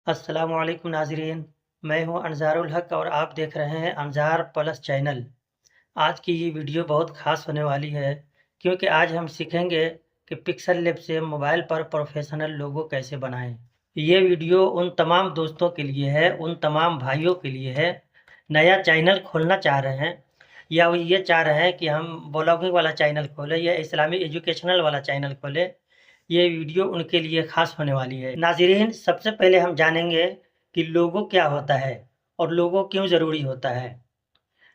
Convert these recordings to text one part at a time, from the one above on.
अस्सलाम वालेकुम नाज़रीन, मैं हूं अनज़ारुल हक और आप देख रहे हैं अनज़ार प्लस चैनल। आज की ये वीडियो बहुत ख़ास होने वाली है क्योंकि आज हम सीखेंगे कि पिक्सल लैब से मोबाइल पर प्रोफेशनल लोगो कैसे बनाएं। ये वीडियो उन तमाम दोस्तों के लिए है, उन तमाम भाइयों के लिए है, नया चैनल खोलना चाह रहे हैं या वो ये चाह रहे हैं कि हम ब्लॉगिंग वाला चैनल खोलें या इस्लामिक एजुकेशनल वाला चैनल खोलें। ये वीडियो उनके लिए ख़ास होने वाली है। नाज़रीन, सबसे पहले हम जानेंगे कि लोगो क्या होता है और लोगो क्यों ज़रूरी होता है।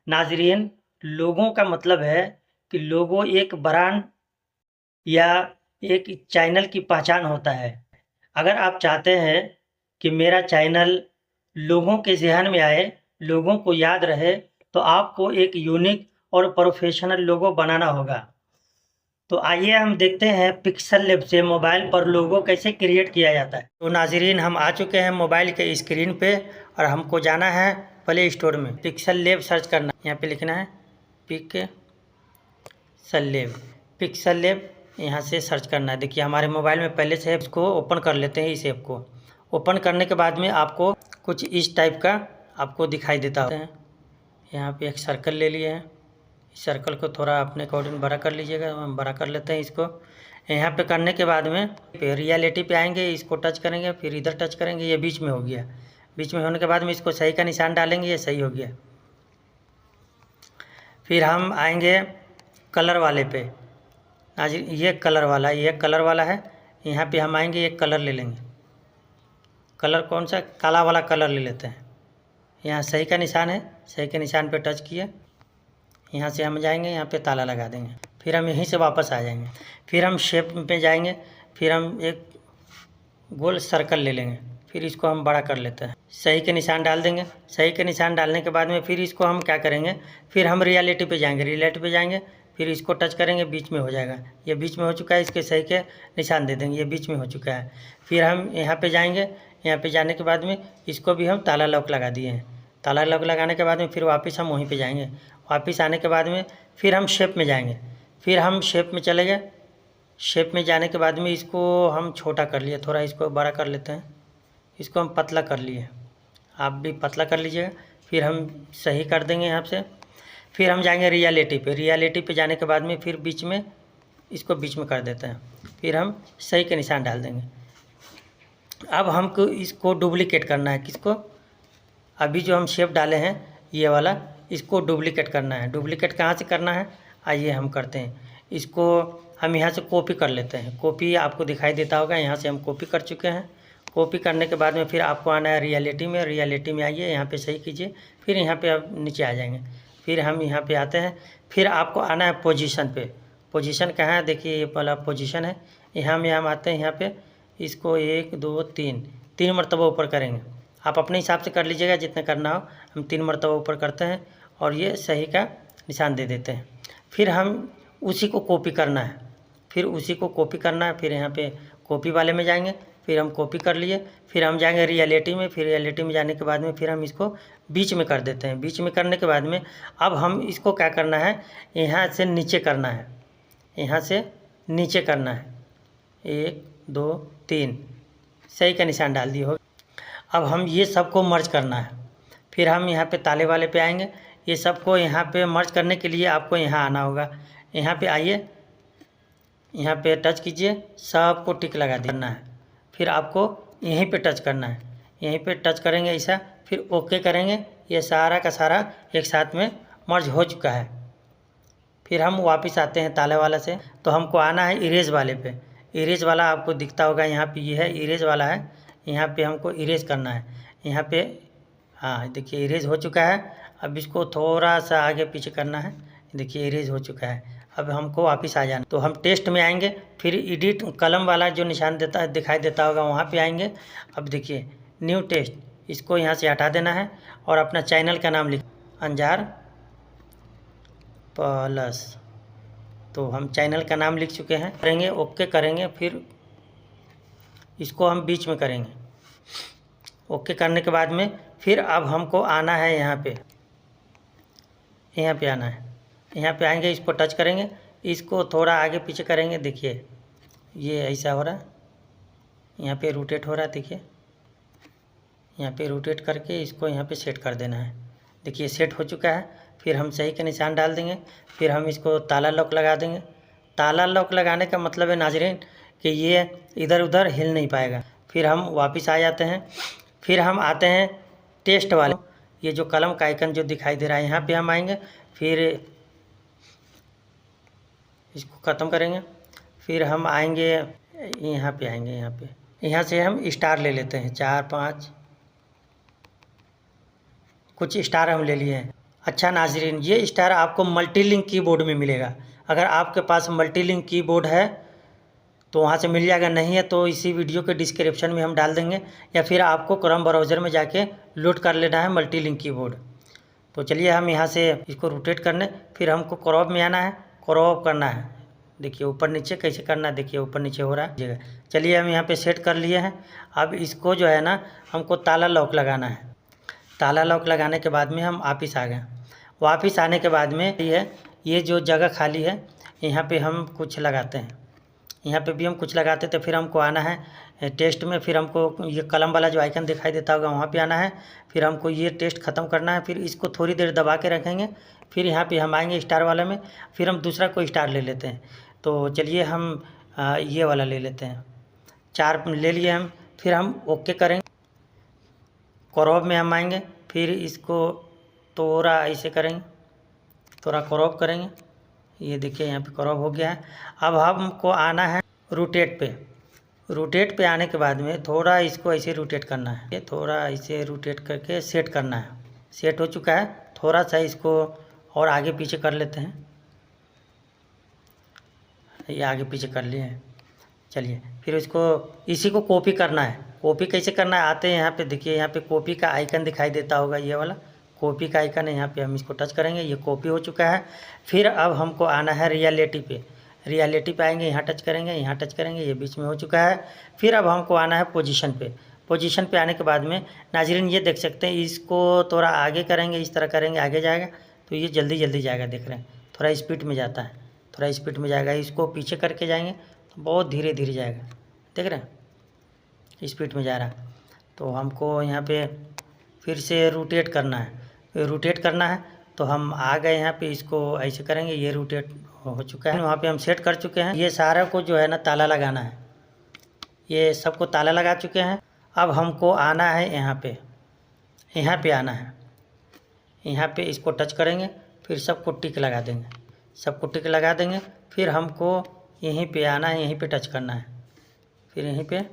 नाज़रीन, लोगों का मतलब है कि लोगो एक ब्रांड या एक चैनल की पहचान होता है। अगर आप चाहते हैं कि मेरा चैनल लोगों के ज़हन में आए, लोगों को याद रहे, तो आपको एक यूनिक और प्रोफेशनल लोगो बनाना होगा। तो आइए हम देखते हैं पिक्सल लैब से मोबाइल पर लोगो कैसे क्रिएट किया जाता है। तो नाज़रीन, हम आ चुके हैं मोबाइल के स्क्रीन पे और हमको जाना है प्ले स्टोर में। पिक्सल लैब सर्च करना, यहाँ पे लिखना है पिक्सल लैब यहाँ से सर्च करना है। देखिए हमारे मोबाइल में पहले से है, इसको ओपन कर लेते हैं। इस ऐप को ओपन करने के बाद में आपको कुछ इस टाइप का आपको दिखाई देता है। यहाँ पे एक सर्कल ले लिए हैं, सर्कल को थोड़ा अपने अकॉर्डिंग बड़ा कर लीजिएगा। हम बड़ा कर लेते हैं इसको। यहाँ पे करने के बाद में रियलिटी पे आएंगे, इसको टच करेंगे, फिर इधर टच करेंगे, ये बीच में हो गया। बीच में होने के बाद में इसको सही का निशान डालेंगे, ये सही हो गया। फिर हम आएंगे कलर वाले पे। आज ये कलर वाला है। यहाँ पे हम आएंगे, एक कलर ले लेंगे। कलर कौन सा? काला वाला कलर ले लेते हैं। यहाँ सही का निशान है, सही के निशान पे टच किए, यहाँ से हम जाएंगे, यहाँ पे ताला लगा देंगे। फिर हम यहीं से वापस आ जाएंगे। फिर हम शेप पे जाएंगे, फिर हम एक गोल सर्कल ले लेंगे, फिर इसको हम बड़ा कर लेते हैं। सही के निशान डाल देंगे। सही के निशान डालने के बाद में फिर इसको हम क्या करेंगे, फिर हम रियलिटी पे जाएंगे। फिर इसको टच करेंगे, बीच में हो जाएगा। ये बीच में हो चुका है, इसके सही के निशान दे देंगे, ये बीच में हो चुका है। फिर हम यहाँ पे जाएंगे, यहाँ पे जाने के बाद में इसको भी हम ताला लॉक लगा दिए हैं। ताला लॉक लगाने के बाद में फिर वापस हम वहीं पे जाएंगे। वापस आने के बाद में फिर हम शेप में जाएंगे। फिर हम शेप में चले गए। शेप में जाने के बाद में इसको हम छोटा कर लिए, थोड़ा इसको बड़ा कर लेते हैं। इसको हम पतला कर लिए, आप भी पतला कर लीजिएगा। फिर हम सही कर देंगे यहाँ से। फिर हम जाएंगे रियलिटी पे जाने के बाद में फिर बीच में इसको बीच में कर देते हैं। फिर हम सही के निशान डाल देंगे। अब हमको इसको डुप्लीकेट करना है। किसको? अभी जो हम शेप डाले हैं ये वाला, इसको डुप्लीकेट करना है। डुप्लीकेट कहाँ से करना है, आइए हम करते हैं। इसको हम यहाँ से कॉपी कर लेते हैं। कॉपी आपको दिखाई देता होगा, यहाँ से हम कॉपी कर चुके हैं। कॉपी करने के बाद में फिर आपको आना है रियलिटी में आइए, यहाँ पे सही कीजिए। फिर यहाँ पे आप नीचे आ जाएंगे। फिर हम यहाँ पे आते हैं। फिर आपको आना है पोजीशन पे। पोजीशन कहाँ है? देखिए ये वाला पोजीशन है। यहाँ में हम आते हैं, यहाँ पे इसको 1 2 3 मरतबा ऊपर करेंगे। आप अपने हिसाब से कर लीजिएगा जितना करना हो। हम 3 मरतबा ऊपर करते हैं और ये सही का निशान दे देते हैं। फिर हम उसी को कॉपी करना है। फिर यहाँ पे कॉपी वाले में जाएंगे। फिर हम कॉपी कर लिए। फिर हम जाएंगे रियलिटी में। फिर रियलिटी में जाने के बाद में फिर हम इसको बीच में कर देते हैं। बीच में करने के बाद में अब हम इसको क्या करना है, यहाँ से नीचे करना है। यहाँ से नीचे करना है, 1 2 3 सही का निशान डाल दिए हो। अब हम ये सबको मर्ज करना है। फिर हम यहाँ पे ताले वाले पे आएंगे। ये सबको यहाँ पे मर्ज करने के लिए आपको यहाँ आना होगा। यहाँ पे आइए, यहाँ पे टच कीजिए, सबको टिक लगा देना है। फिर आपको यहीं पे टच करना है। यहीं पे टच करेंगे ऐसा, फिर ओके करेंगे। ये सारा का सारा एक साथ में मर्ज हो चुका है। फिर हम वापस आते हैं ताले वाला से, तो हमको आना है इरेज वाले पे। इरेज वाला आपको दिखता होगा, यहाँ पे ये है इरेज वाला है। यहाँ पे हमको इरेज करना है। यहाँ पे हाँ देखिए इरेज हो चुका है। अब इसको थोड़ा सा आगे पीछे करना है। देखिए इरेज हो चुका है। अब हमको वापस आ जाना, तो हम टेस्ट में आएंगे। फिर एडिट कलम वाला जो निशान दिखाई देता होगा वहाँ पे आएंगे। अब देखिए न्यू टेस्ट, इसको यहाँ से हटा देना है और अपना चैनल का नाम लिख अनज़ार प्लस। तो हम चैनल का नाम लिख चुके हैं। करेंगे ओके करेंगे, फिर इसको हम बीच में करेंगे। ओके करने के बाद में फिर अब हमको आना है यहाँ पे आना है। यहाँ पे आएंगे, इसको टच करेंगे, इसको थोड़ा आगे पीछे करेंगे। देखिए ये ऐसा हो रहा है, यहाँ पे रोटेट हो रहा है। देखिए यहाँ पे रोटेट करके इसको यहाँ पे सेट कर देना है। देखिए सेट हो चुका है। फिर हम सही का निशान डाल देंगे। फिर हम इसको ताला लॉक लगा देंगे। ताला लॉक लगाने का मतलब है नाज़रीन कि ये इधर उधर हिल नहीं पाएगा। फिर हम वापस आ जाते हैं। फिर हम आते हैं टेस्ट वाले, ये जो कलम का आइकन जो दिखाई दे रहा है यहाँ पे हम आएंगे। फिर इसको ख़त्म करेंगे। फिर हम आएंगे यहाँ पे, आएंगे यहाँ से हम स्टार ले लेते हैं 4 5 कुछ स्टार हम ले लिए हैं। अच्छा नाज़रीन, ये स्टार आपको मल्टी लिंक कीबोर्ड में मिलेगा। अगर आपके पास मल्टी लिंक कीबोर्ड है तो वहाँ से मिल जाएगा, नहीं है तो इसी वीडियो के डिस्क्रिप्शन में हम डाल देंगे, या फिर आपको क्रोम ब्राउज़र में जाके लोड कर लेना है मल्टी लिंक कीबोर्ड। तो चलिए हम यहाँ से इसको रोटेट करने, फिर हमको क्रॉप में आना है, क्रॉप करना है। देखिए ऊपर नीचे कैसे करना है, देखिए ऊपर नीचे हो रहा है। चलिए हम यहाँ पे सेट कर लिए हैं। अब इसको जो है ना हमको ताला लॉक लगाना है। ताला लॉक लगाने के बाद में हम वापस आ गए। वापस आने के बाद में ये जो जगह खाली है यहाँ पे हम कुछ लगाते हैं। यहाँ पे भी हम कुछ लगाते थे। फिर हमको आना है टेस्ट में। फिर हमको ये कलम वाला जो आइकन दिखाई देता होगा वहाँ पे आना है। फिर हमको ये टेस्ट ख़त्म करना है। फिर इसको थोड़ी देर दबा के रखेंगे। फिर यहाँ पे हम आएंगे स्टार वाले में। फिर हम दूसरा कोई स्टार ले लेते हैं। तो चलिए हम ये वाला ले लेते हैं। 4 ले लिए हम। फिर हम ओके करेंगे। क्रॉप में हम आएंगे। फिर इसको थोड़ा ऐसे करेंगे, थोड़ा क्रॉप करेंगे। ये देखिए यहाँ पे क्रॉप हो गया है। अब हमको आना है रोटेट पे। रोटेट पे आने के बाद में थोड़ा इसको ऐसे रोटेट करना है, थोड़ा ऐसे रोटेट करके सेट करना है। सेट हो चुका है। थोड़ा सा इसको और आगे पीछे कर लेते हैं। ये आगे पीछे कर लिए हैं। चलिए फिर इसको इसी को कॉपी करना है। कॉपी कैसे करना है, आते हैं यहाँ पे, देखिए यहाँ पे कॉपी का आइकन दिखाई देता होगा, ये वाला कॉपी का आइकन है। यहाँ पे हम इसको टच करेंगे, ये कॉपी हो चुका है। फिर अब हमको आना है रियलिटी पे। रियलिटी पे आएंगे, यहाँ टच करेंगे, यहाँ टच करेंगे, ये बीच में हो चुका है। फिर अब हमको आना है पोजीशन पे। पोजीशन पे आने के बाद में नाज़रीन ये देख सकते हैं, इसको थोड़ा आगे करेंगे, इस तरह करेंगे, आगे जाएगा तो ये जल्दी जल्दी जाएगा। देख रहे हैं थोड़ा स्पीड में जाता है, थोड़ा स्पीड में जाएगा। इसको पीछे करके जाएंगे तो बहुत धीरे धीरे जाएगा। देख रहे हैं स्पीड में जा रहा है। तो हमको यहाँ पे फिर से रोटेट करना है। रोटेट करना है तो हम आ गए यहाँ पे, इसको ऐसे करेंगे, ये रोटेट हो चुका है। वहाँ पे हम सेट कर चुके हैं। ये सारा को जो है ना ताला लगाना है। ये सबको ताला लगा चुके हैं। अब हमको आना है यहाँ पे आना है। यहाँ पे इसको टच करेंगे, फिर सबको टिक लगा देंगे, सबको टिक लगा देंगे। फिर हमको यहीं पे आना है, यहीं पे टच करना है, फिर यहीं पे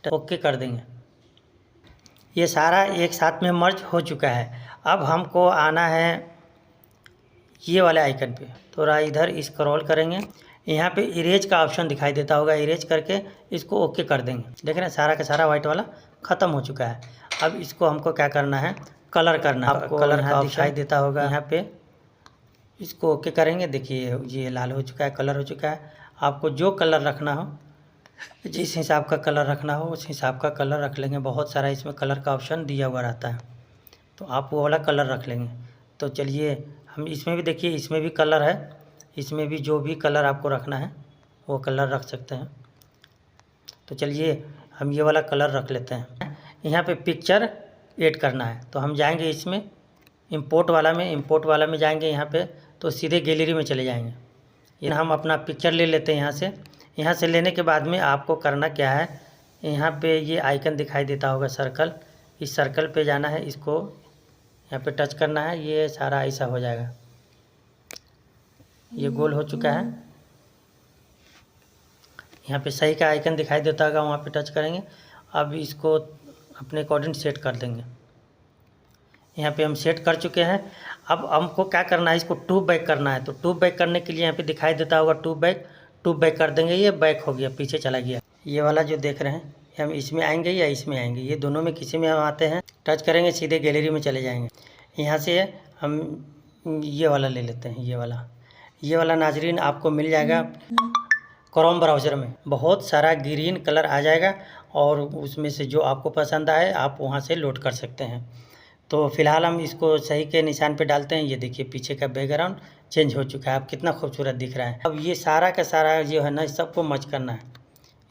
ओके कर देंगे। ये सारा एक साथ में मर्ज हो चुका है। अब हमको आना है ये वाले आइकन पे, थोड़ा इधर स्क्रॉल करेंगे। यहाँ पे इरेज का ऑप्शन दिखाई देता होगा, इरेज करके इसको ओके कर देंगे। देख रहे हैं सारा का सारा वाइट वाला ख़त्म हो चुका है। अब इसको हमको क्या करना है, कलर करना है। आपको कलर का दिखाई देता होगा यहाँ पे, इसको ओके करेंगे। देखिए ये लाल हो चुका है, कलर हो चुका है। आपको जो कलर रखना हो, जिस हिसाब का कलर रखना हो उस हिसाब का कलर रख लेंगे। बहुत सारा इसमें कलर का ऑप्शन दिया हुआ रहता है, तो आप वो वाला कलर रख लेंगे। तो चलिए हम इसमें भी देखिए, इसमें भी कलर है, इसमें भी जो भी कलर आपको रखना है वो कलर रख सकते हैं। तो चलिए हम ये वाला कलर रख लेते हैं। यहाँ पे पिक्चर ऐड करना है तो हम जाएंगे इसमें इंपोर्ट वाला में जाएंगे। यहाँ पे तो सीधे गैलरी में चले जाएंगे। ये हम अपना पिक्चर ले लेते हैं यहाँ से लेने के बाद में आपको करना क्या है, यहाँ पे ये आइकन दिखाई देता होगा सर्कल, इस सर्कल पे जाना है, इसको यहाँ पे टच करना है। ये सारा ऐसा हो जाएगा, ये गोल हो चुका है। यहाँ पे सही का आइकन दिखाई देता होगा, वहाँ पे टच करेंगे। अब इसको अपने अकॉर्डिंग सेट कर देंगे। यहाँ पे हम सेट कर चुके हैं। अब हमको क्या करना है, इसको टू बैक करना है। तो टू बैक करने के लिए यहाँ पे दिखाई देता होगा टू बैक कर देंगे। ये बैक हो गया, पीछे चला गया। ये वाला जो देख रहे हैं, हम इसमें आएंगे या इसमें आएंगे, ये दोनों में किसी में हम आते हैं, टच करेंगे, सीधे गैलरी में चले जाएंगे। यहाँ से हम ये वाला ले लेते हैं। ये वाला नाजरीन आपको मिल जाएगा क्रोम ब्राउज़र में। बहुत सारा ग्रीन कलर आ जाएगा और उसमें से जो आपको पसंद आए आप वहाँ से लोड कर सकते हैं। तो फ़िलहाल हम इसको सही के निशान पे डालते हैं। ये देखिए पीछे का बैकग्राउंड चेंज हो चुका है, अब कितना खूबसूरत दिख रहा है। अब ये सारा का सारा जो है ना, इस सबको मर्ज करना है।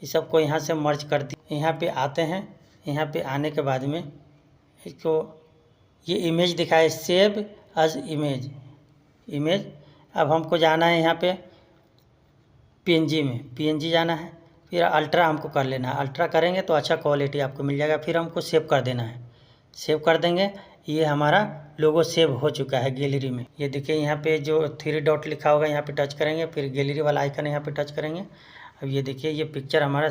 इस सबको यहाँ से मर्ज कर दी। यहाँ पे आते हैं, यहाँ पे आने के बाद में इसको ये इमेज दिखाए, सेव एज इमेज। अब हमको जाना है यहाँ पे PNG में, PNG जाना है, फिर अल्ट्रा हमको कर लेना है। अल्ट्रा करेंगे तो अच्छा क्वालिटी आपको मिल जाएगा। फिर हमको सेव कर देना है, सेव कर देंगे। ये हमारा लोगो सेव हो चुका है गैलरी में। ये देखिए यहाँ पे जो 3 डॉट लिखा होगा यहाँ पे टच करेंगे, फिर गैलरी वाला आइकन यहाँ पे टच करेंगे। अब ये देखिए ये पिक्चर हमारा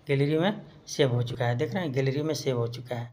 गैलरी में सेव हो चुका है, देख रहे हैं गैलरी में सेव हो चुका है।